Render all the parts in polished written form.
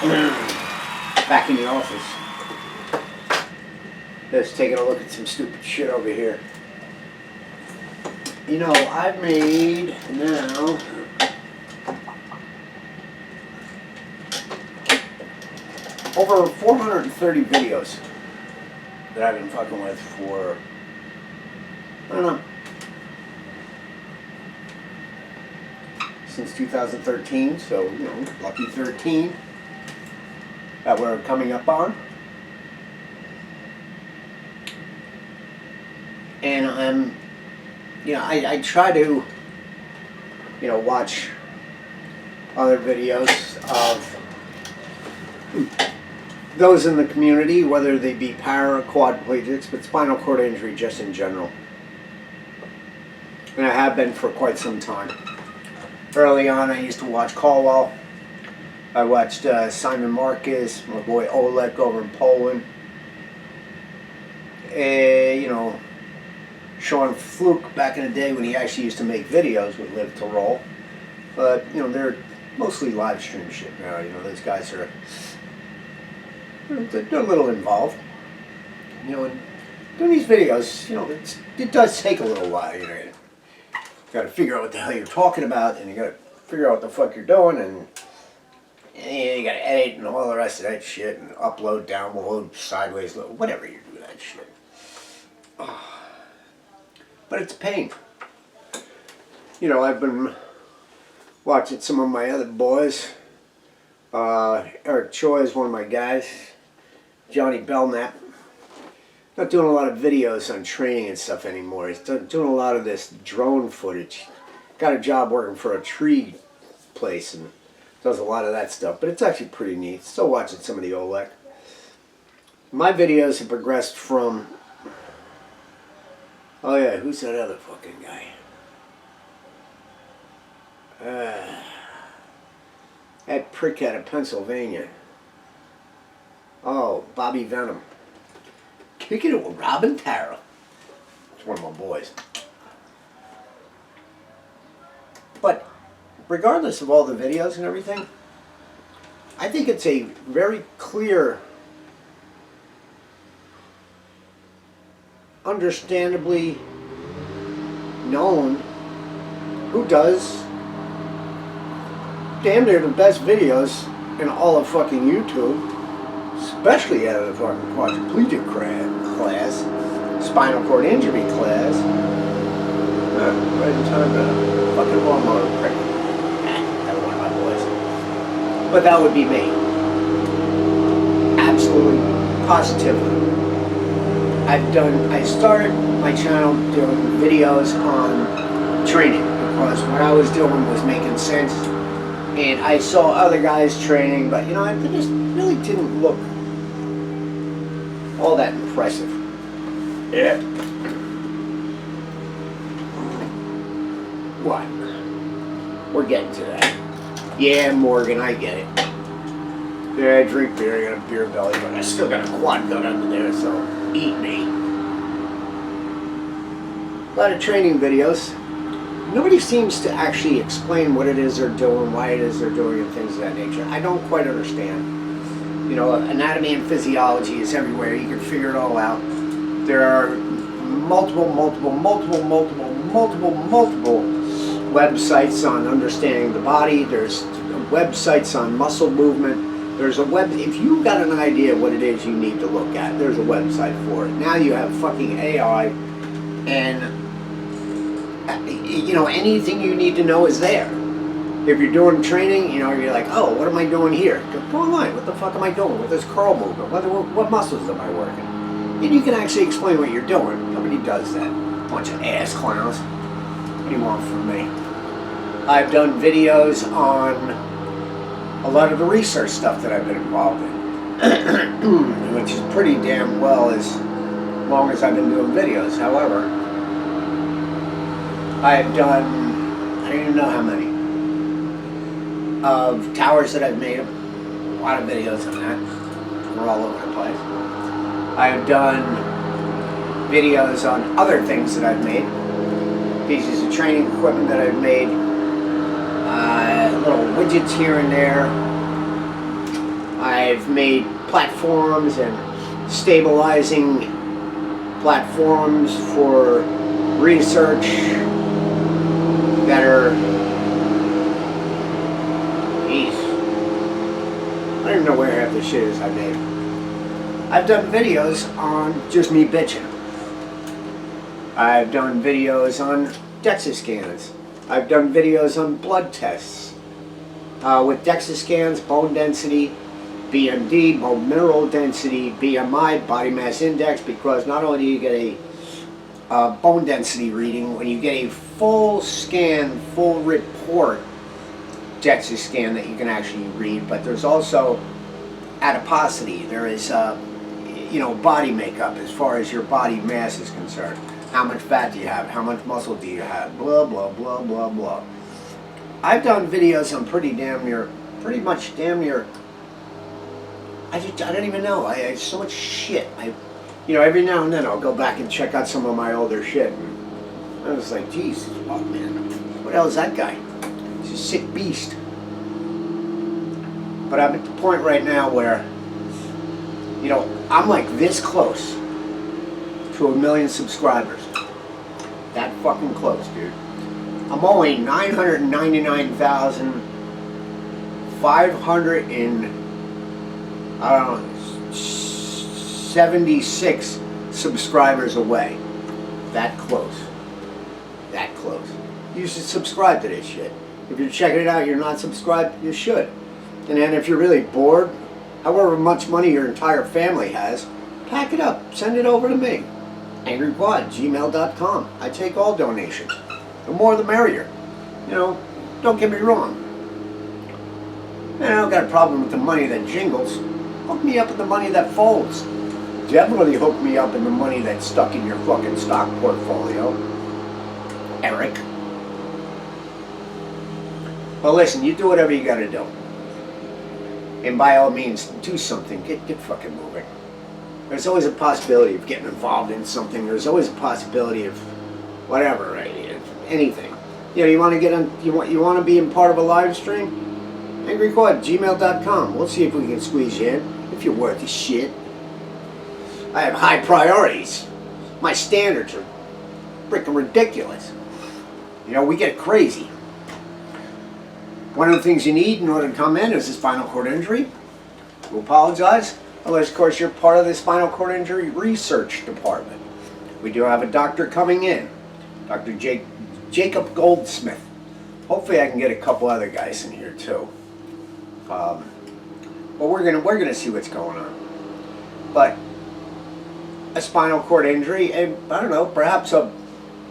Back in the office. Just taking a look at some stupid shit over here. You know, I've made now over 430 videos that I've been fucking with for, I don't know, since 2013, so, you know, lucky 13 that we're coming up on. And I'm, you know, I try to, you know, watch other videos of those in the community, whether they be para or quadriplegics, but spinal cord injury just in general. And I have been for quite some time. Early on, I used to watch Caldwell. I watched Simon Marcus, my boy Oleg over in Poland. You know, Sean Fluke back in the day when he actually used to make videos with Live to Roll. But, you know, they're mostly live stream shit now. You know, those guys are, they're a little involved. You know, and doing these videos, you know, it does take a little while. You know, you got to figure out what the hell you're talking about, and you got to figure out what the fuck you're doing, and you got to edit and all the rest of that shit, and upload, download, sideways, whatever you do that shit. Oh. But it's a pain. You know, I've been watching some of my other boys. Eric Choi is one of my guys. Johnny Belknap. Not doing a lot of videos on training and stuff anymore. He's doing a lot of this drone footage. Got a job working for a tree place and does a lot of that stuff. But it's actually pretty neat. Still watching some of the Oleg. My videos have progressed from... Oh yeah, who's that other fucking guy? That prick out of Pennsylvania. Oh, Bobby Venom. Kicking it with Robin Tara. It's one of my boys. But regardless of all the videos and everything, I think it's a very clear, understandably known who does damn near the best videos in all of fucking YouTube, especially out of the fucking quadriplegic class, spinal cord injury class. Right in time to fucking lawnmower prick. That was one of my boys. But that would be me. Absolutely, positively. I started my channel doing videos on training because what I was doing was making sense, and I saw other guys training, but you know, it just really didn't look all that impressive. Yeah. What? We're getting to that. Yeah, Morgan, I get it. Yeah, I drink beer, I got a beer belly, but I still got a quad gun under there, so eat me. A lot of training videos. Nobody seems to actually explain what it is they're doing, why it is they're doing, and things of that nature. I don't quite understand. You know, anatomy and physiology is everywhere. You can figure it all out. There are multiple websites on understanding the body. There's websites on muscle movement. There's a if you've got an idea what it is you need to look at, there's a website for it. Now you have fucking AI, and you know, anything you need to know is there. If you're doing training, you know, you're like, oh, what am I doing here? Go online. What the fuck am I doing with this curl movement? What muscles am I working? And you can actually explain what you're doing. Nobody does that. Bunch of ass clowns. What do you want from me? I've done videos on a lot of the research stuff that I've been involved in, which is pretty damn well as long as I've been doing videos. However, I've done, I don't even know how many, of towers that I've made. A lot of videos on that. We're all over the place. I've done videos on other things that I've made. Pieces of training equipment that I've made. Little widgets here and there. I've made platforms and stabilizing platforms for research that are, jeez, I don't even know where half the shit is I made. I've done videos on just me bitching. I've done videos on DEXA scans. I've done videos on blood tests. With DEXA scans, bone density, BMD, bone mineral density, BMI, body mass index, because not only do you get a bone density reading, when you get a full scan, full report DEXA scan that you can actually read, but there's also adiposity. There is, body makeup as far as your body mass is concerned. How much fat do you have? How much muscle do you have? Blah, blah, blah, blah, blah. I've done videos on pretty much damn near, I don't even know. I have so much shit. Every now and then I'll go back and check out some of my older shit. And I was like, geez, oh man, what the hell is that guy? He's a sick beast. But I'm at the point right now where, I'm like this close to 1 million subscribers. That fucking close, dude. I'm only 999,576 subscribers away. That close. That close. You should subscribe to this shit. If you're checking it out, you're not subscribed, you should. And then if you're really bored, however much money your entire family has, pack it up, send it over to me. angryquad@gmail.com. I take all donations. The more the merrier. Don't get me wrong. I don't got a problem with the money that jingles. Hook me up with the money that folds. Definitely hook me up in the money that's stuck in your fucking stock portfolio, Eric. Well, listen, you do whatever you gotta do. And by all means, do something. Get fucking moving. There's always a possibility of getting involved in something. There's always a possibility of whatever, right? Anything. You want to get on? You want to be in part of a live stream? angryquad@gmail.com. We'll see if we can squeeze you in. If you're worth the shit. I have high priorities. My standards are freaking ridiculous. We get crazy. One of the things you need in order to come in is a spinal cord injury. We apologize. Unless, of course, you're part of the spinal cord injury research department. We do have a doctor coming in, Dr. Jacob Goldsmith. Hopefully, I can get a couple other guys in here too. But we're gonna see what's going on. But a spinal cord injury, and I don't know, perhaps a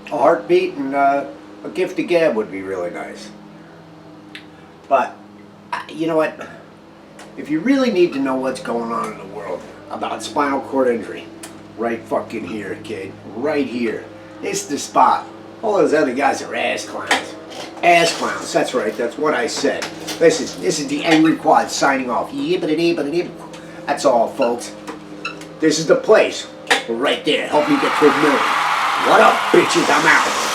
heartbeat and a gift of gab would be really nice. But you know what? If you really need to know what's going on in the world about spinal cord injury, right fucking here, kid. Right here. It's the spot. All those other guys are ass clowns. Ass clowns, that's right, that's what I said. This is the Angry Quad signing off. Yibbity-yibbity-yibbity. That's all, folks. This is the place. We're right there. Help me get to 1 million. What up, bitches? I'm out.